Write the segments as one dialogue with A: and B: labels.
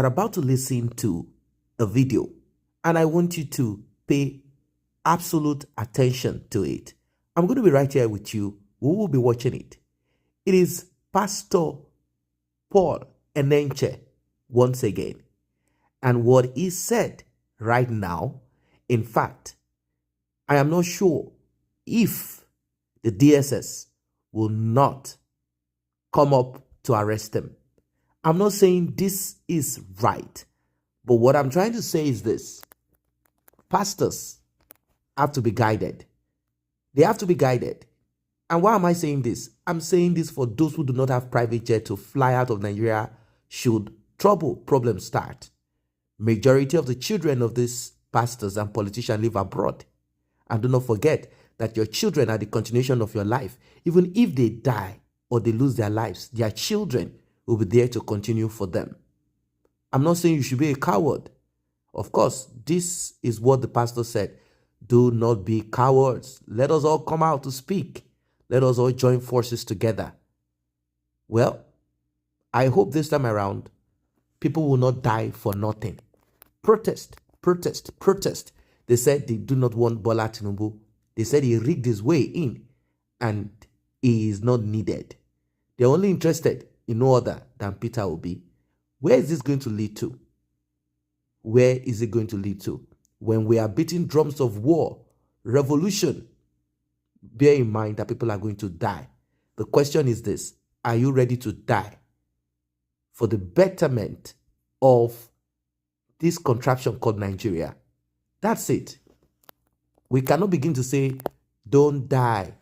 A: are about to listen to a video, and I want you to pay absolute attention to it. I'm going to be right here with you. We will be watching it. It is Pastor Paul Enenche once again. And what he said right now, in fact, I am not sure if the DSS will not come up to arrest him. I'm not saying this is right, but what I'm trying to say is this. Pastors have to be guided. They have to be guided. And why am I saying this? I'm saying this for those who do not have private jet to fly out of Nigeria should problems start. Majority of the children of these pastors and politicians live abroad. And do not forget that your children are the continuation of your life. Even if they die or they lose their lives, their children will be there to continue for them. I'm not saying you should be a coward. Of course, this is what the pastor said. Do not be cowards. Let us all come out to speak. Let us all join forces together. Well, I hope this time around, people will not die for nothing. Protest, protest, protest. They said they do not want Bola Tinubu. They said he rigged his way in and he is not needed. They're only interested in no other than Peter Obi. Where is this going to lead to? Where is it going to lead to? When we are beating drums of war, revolution, bear in mind that people are going to die. The question is this: are you ready to die for the betterment of this contraption called Nigeria? That's it. We cannot begin to say, don't die,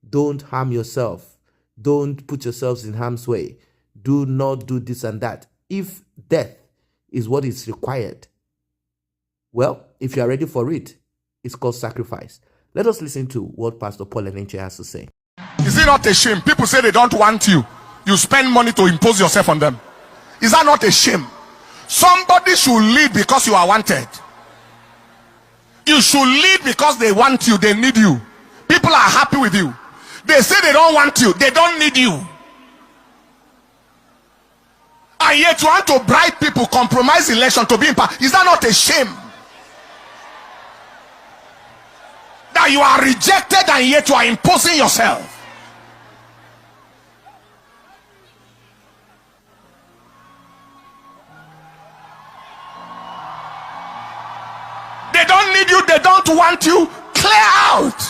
A: don't harm yourself, don't put yourselves in harm's way, do not do this and that. If death is what is required, well, if you are ready for it, it's called sacrifice. Let us listen to what Pastor Paul Enenche has to say.
B: Is it not a shame? People say they don't want you. You spend money to impose yourself on them. Is that not a shame? Somebody should lead because you are wanted. You should lead because they want you, they need you. People are happy with you. They say they don't want you, they don't need you. And yet you want to bribe people, compromise election to be in power. Is that not a shame? That you are rejected and yet you are imposing yourself. They don't need you, they don't want you. Clear out.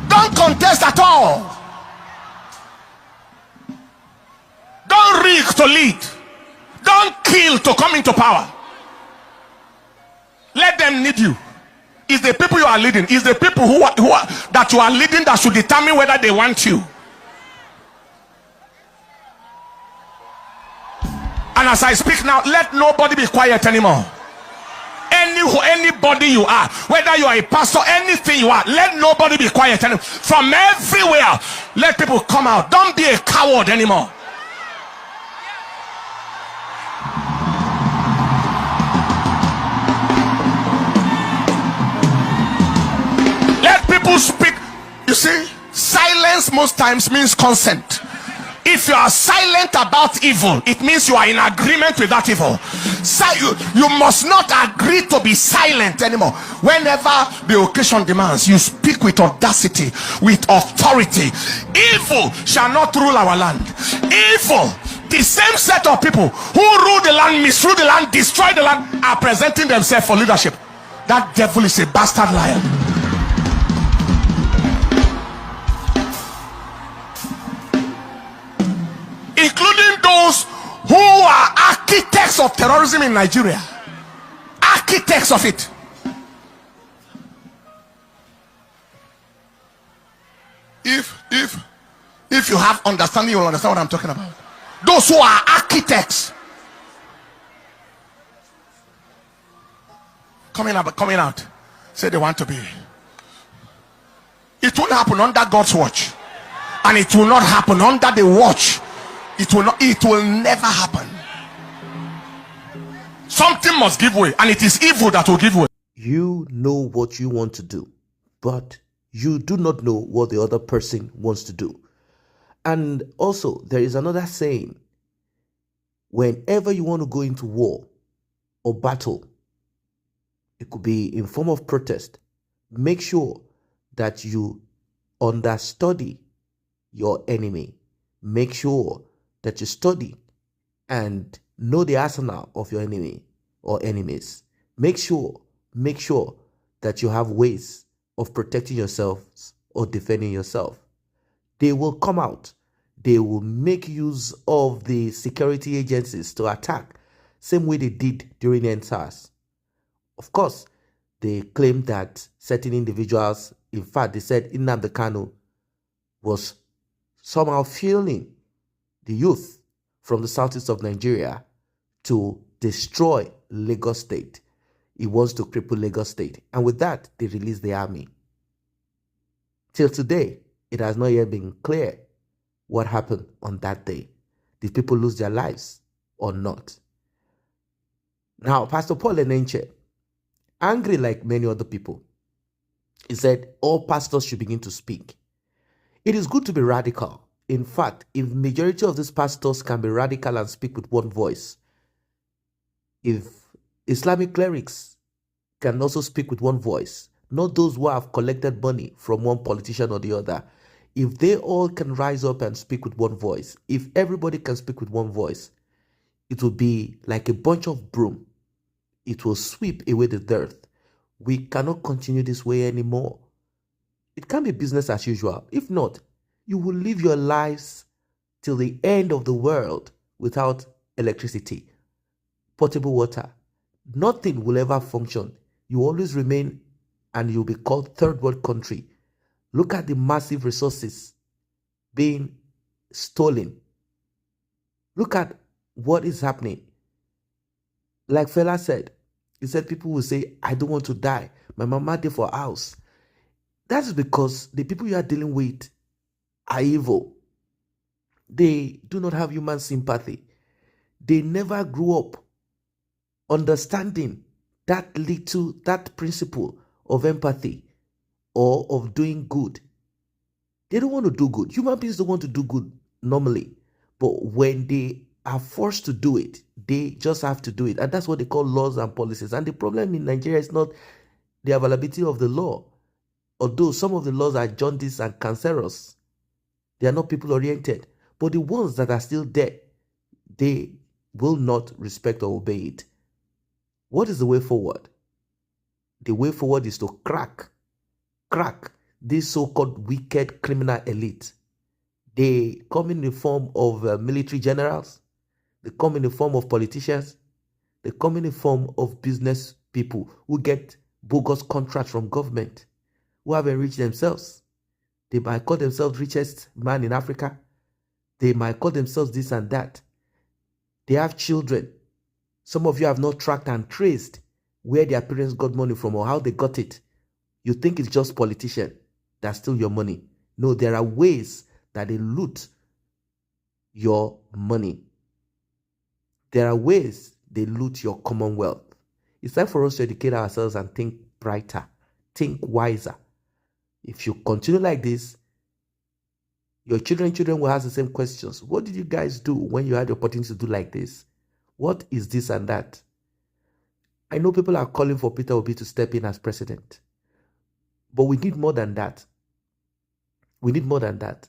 B: Don't contest at all. Don't rig to lead. Don't kill to come into power. Let them need you. It's the people you are leading. It's the people that you are leading that should determine whether they want you. And as I speak now, let nobody be quiet anymore. Anybody you are, whether you are a pastor, anything you are, let nobody be quiet anymore. From everywhere, let people come out. Don't be a coward anymore. Let people speak. You see, silence most times means consent. If you are silent about evil, it means you are in agreement with that evil. You must not agree to be silent anymore. Whenever the occasion demands, you speak with audacity, with authority. Evil shall not rule our land. Evil, the same set of people who rule the land, misrule the land, destroy the land, are presenting themselves for leadership. That devil is a bastard liar. Including those who are architects of terrorism in Nigeria. Architects of it. If you have understanding, you will understand what I'm talking about. Those who are architects coming out say they want to be. It won't happen under God's watch, and it will not happen under the watch. It will never happen. Something must give way, and it is evil that will give way.
A: You know what you want to do, but you do not know what the other person wants to do. And also, there is another saying: whenever you want to go into war or battle, it could be in form of protest, make sure that you understudy your enemy. Make sure that you study and know the arsenal of your enemy or enemies. Make sure that you have ways of protecting yourselves or defending yourself. They will come out. They will make use of the security agencies to attack, same way they did during NSAS. Of course, they claim that certain individuals, in fact, they said Nnamdi Kanu was somehow fueling the youth from the southeast of Nigeria to destroy Lagos State. He wants to cripple Lagos State. And with that, they released the army. Till today, it has not yet been clear what happened on that day. Did people lose their lives or not? Now, Pastor Paul Enenche, angry like many other people, he said all pastors should begin to speak. It is good to be radical. In fact, if majority of these pastors can be radical and speak with one voice, if Islamic clerics can also speak with one voice, not those who have collected money from one politician or the other, if they all can rise up and speak with one voice, if everybody can speak with one voice, it will be like a bunch of broom. It will sweep away the dirt. We cannot continue this way anymore. It can be business as usual. If not, you will live your lives till the end of the world without electricity, potable water. Nothing will ever function. You always remain and you'll be called third world country. Look at the massive resources being stolen. Look at what is happening. Like Fela said, he said people will say, I don't want to die. My mama did for house. That is because the people you are dealing with are evil. They do not have human sympathy. They never grew up understanding that principle of empathy or of doing good. They don't want to do good. Human beings don't want to do good normally. But when they are forced to do it, they just have to do it. And that's what they call laws and policies. And the problem in Nigeria is not the availability of the law. Although some of the laws are jaundice and cancerous, they are not people-oriented. But the ones that are still there, they will not respect or obey it. What is the way forward? The way forward is to crack this so-called wicked criminal elite. They come in the form of military generals. They come in the form of politicians. They come in the form of business people who get bogus contracts from government, who have enriched themselves. They might call themselves richest man in Africa. They might call themselves this and that. They have children. Some of you have not tracked and traced where their parents got money from or how they got it. You think it's just politicians that steal your money. No, there are ways that they loot your money. There are ways they loot your commonwealth. It's time for us to educate ourselves and think brighter, think wiser. If you continue like this, your children will ask the same questions. What did you guys do when you had the opportunity to do like this? What is this and that? I know people are calling for Peter Obi to step in as president. But we need more than that. We need more than that.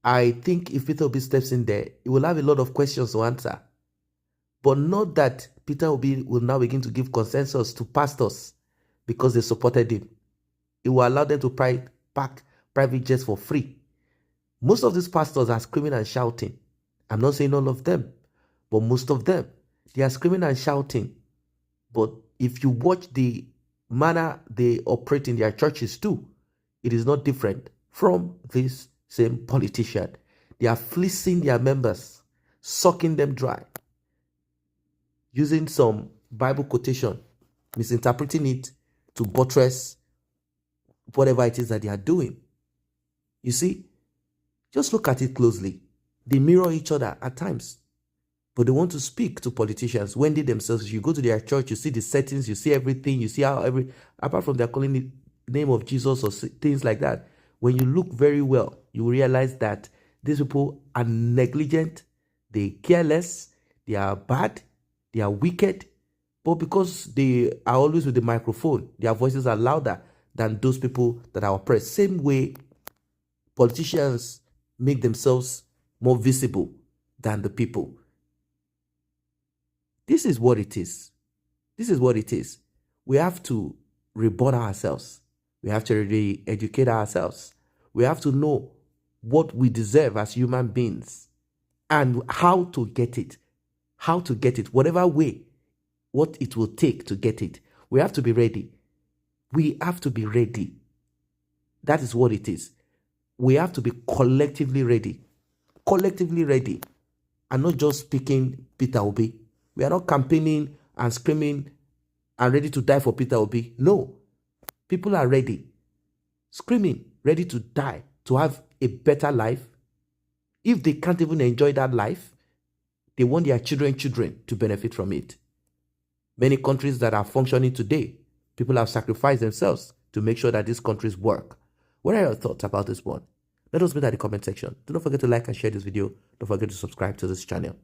A: I think if Peter Obi steps in there, he will have a lot of questions to answer. But not that Peter Obi will now begin to give consensus to pastors because they supported him. He will allow them to pack private jets for free. Most of these pastors are screaming and shouting. I'm not saying all of them, but most of them, they are screaming and shouting. But if you watch the manner they operate in their churches too, it is not different from this same politician. They are fleecing their members, sucking them dry, using some Bible quotation, misinterpreting it to buttress whatever it is that they are doing. You see, just look at it closely. They mirror each other at times, but they want to speak to politicians when they themselves, you go to their church, you see the settings, you see everything, you see how apart from their calling the name of Jesus or things like that, when you look very well, you realize that these people are negligent, They care less, they are bad, they are wicked, but because they are always with the microphone, their voices are louder than those people that are oppressed. Same way politicians make themselves more visible than the people. This is what it is. This is what it is. We have to reborn ourselves. We have to re-educate ourselves. We have to know what we deserve as human beings and how to get it. How to get it, whatever way, what it will take to get it. We have to be ready. We have to be ready. That is what it is. We have to be collectively ready. Collectively ready. And not just picking Peter Obi. We are not campaigning and screaming and ready to die for Peter Obi. No. People are ready. Screaming, ready to die, to have a better life. If they can't even enjoy that life, they want their children to benefit from it. Many countries that are functioning today, people have sacrificed themselves to make sure that these countries work. What are your thoughts about this one? Let us know in the comment section. Do not forget to like and share this video. Don't forget to subscribe to this channel.